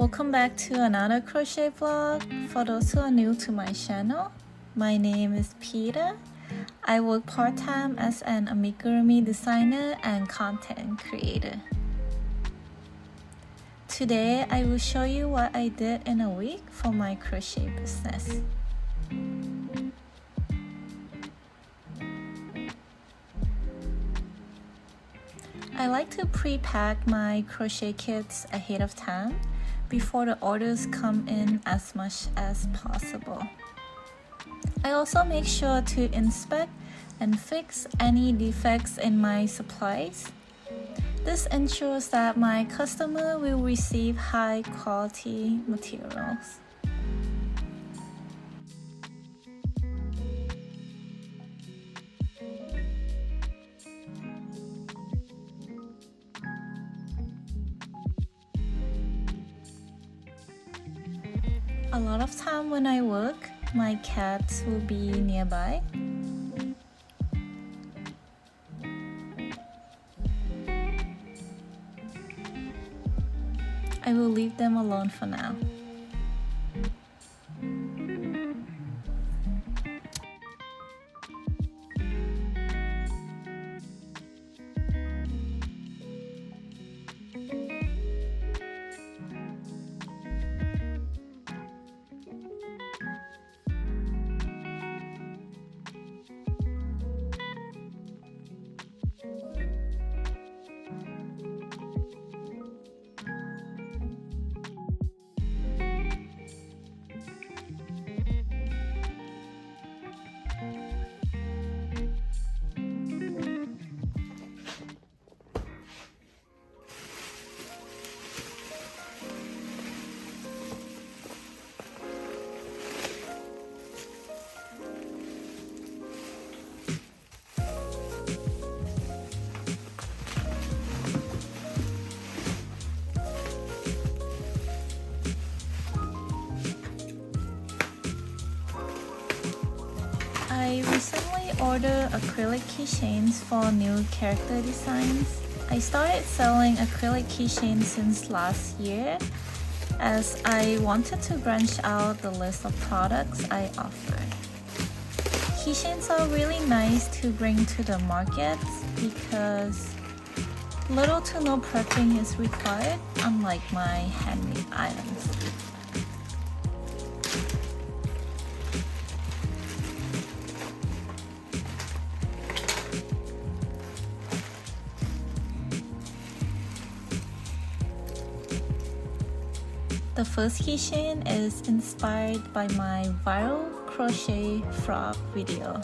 Welcome back to another crochet vlog. For those who are new to my channel, my name is Peter. I work part-time as an amigurumi designer and content creator. Today I will show you what I did in a week for my crochet business. I like to pre-pack my crochet kits ahead of time before the orders come in as much as possible. I also make sure to inspect and fix any defects in my supplies. This ensures that my customer will receive high quality materials. A lot of time when I work, my cats will be nearby. I will leave them alone for now. I recently ordered acrylic keychains for new character designs. I started selling acrylic keychains since last year as I wanted to branch out the list of products I offer. Keychains are really nice to bring to the markets because little to no prepping is required, unlike my handmade items. The first keychain is inspired by my viral crochet frog video.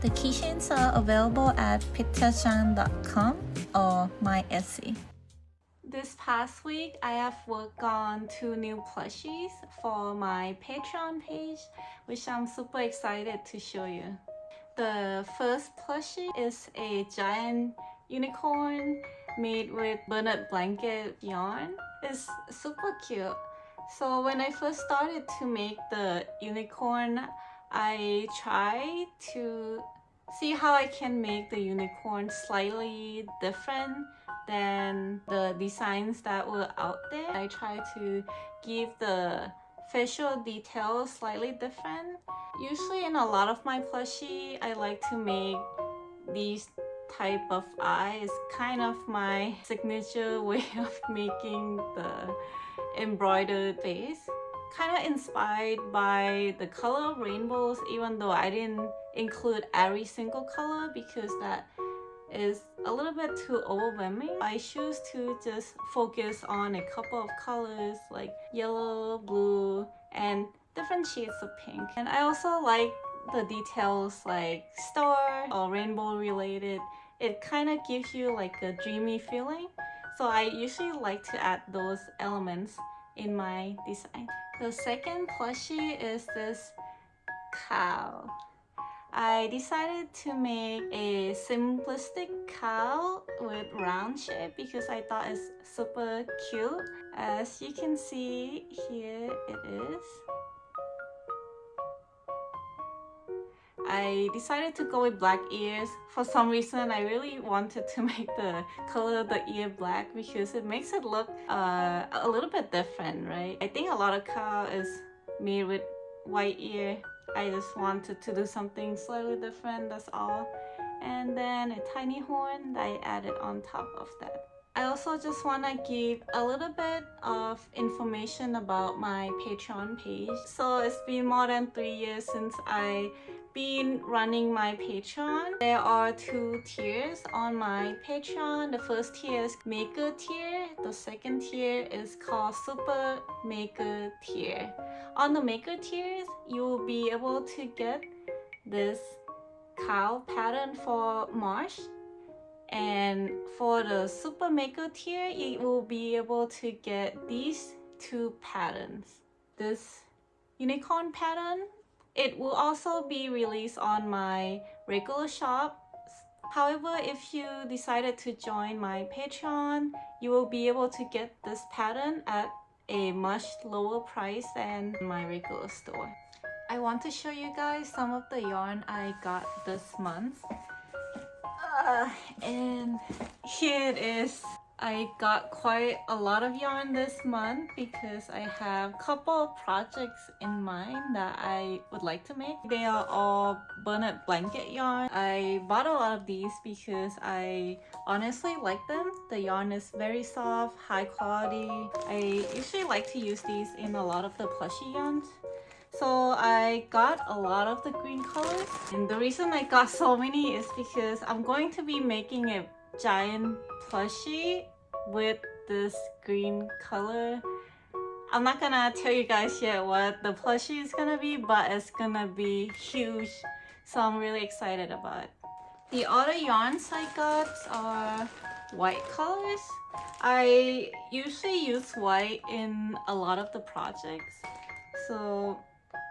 The keychains are available at pitachan.com or my Etsy. This past week, I have worked on 2 new plushies for my Patreon page, which I'm super excited to show you. The first plushie is a giant unicorn made with burlap blanket yarn. It's super cute. So when I first started to make the unicorn, I tried to see how I can make the unicorn slightly different than the designs that were out there. I tried to give the facial details slightly different. Usually in a lot of my plushie, I like to make these type of eyes, kind of my signature way of making the embroidered face. Kind of inspired by the color of rainbows, even though I didn't include every single color because that is a little bit too overwhelming. I choose to just focus on a couple of colors like yellow, blue, and different shades of pink. And I also like the details like star or rainbow related it kind of gives you like a dreamy feeling. So I usually like to add those elements in my design. The second plushie is this cow. I decided to make a simplistic cow with round shape because I thought it's super cute. As you can see, here it is. I decided to go with black ears. For some reason, I really wanted to make the color of the ear black because it makes it look a little bit different, right? I think a lot of cow is made with white ear. I just wanted to do something slightly different, that's all. And then a tiny horn that I added on top of that. I also just want to give a little bit of information about my Patreon page. So it's been more than 3 years since I've been running my Patreon. There are 2 tiers on my Patreon. The first tier is Maker tier. The second tier is called Super Maker tier. On the Maker tiers, you will be able to get this cow pattern for March. And for the Super Maker tier, you will be able to get these 2 patterns. This unicorn pattern, it will also be released on my regular shop. However, if you decided to join my Patreon, you will be able to get this pattern at a much lower price than my regular store. I want to show you guys some of the yarn I got this month. And here it is. I got quite a lot of yarn this month because I have a couple of projects in mind that I would like to make. They are all bonnet blanket yarn. I bought a lot of these because I honestly like them. The yarn is very soft, high quality. I usually like to use these in a lot of the plushie yarns. So I got a lot of the green colors, and the reason I got so many is because I'm going to be making a giant plushie with this green color. I'm not gonna tell you guys yet what the plushie is gonna be, but it's gonna be huge, so I'm really excited about it. The other yarns I got are white colors. I usually use white in a lot of the projects, so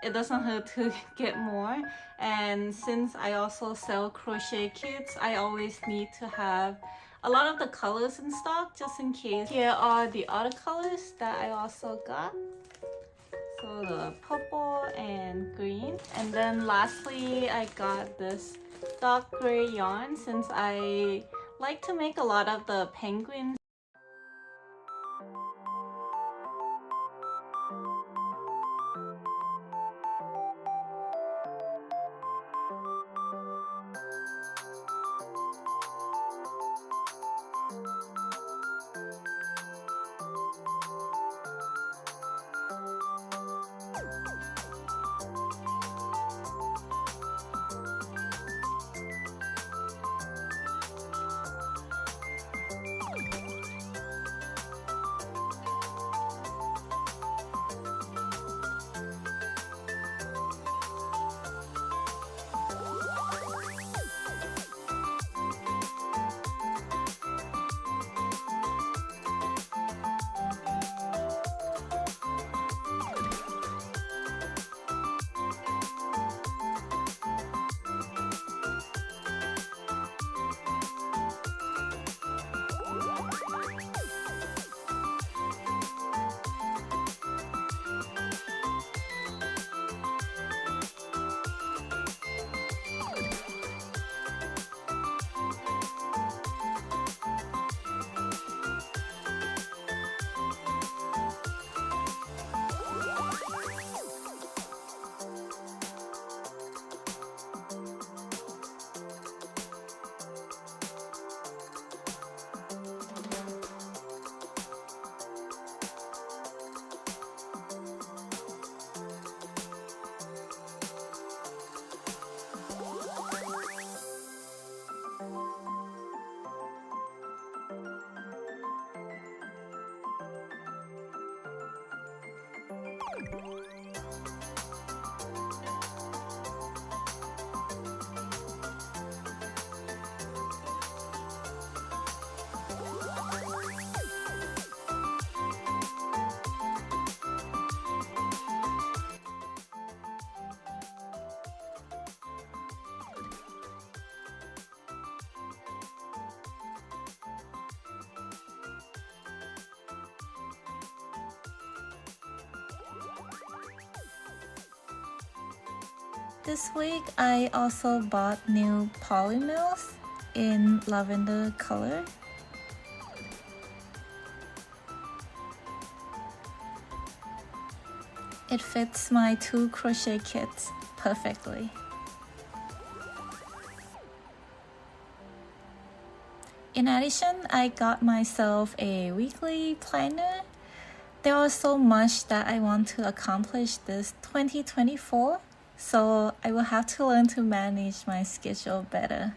it doesn't hurt to get more. And since I also sell crochet kits, I always need to have a lot of the colors in stock just in case. Here are the other colors that I also got. So the purple and green. And then lastly, I got this dark gray yarn since I like to make a lot of the penguins. This week, I also bought new polymills in lavender color. It fits my 2 crochet kits perfectly. In addition, I got myself a weekly planner. There was so much that I want to accomplish this 2024, so I will have to learn to manage my schedule better.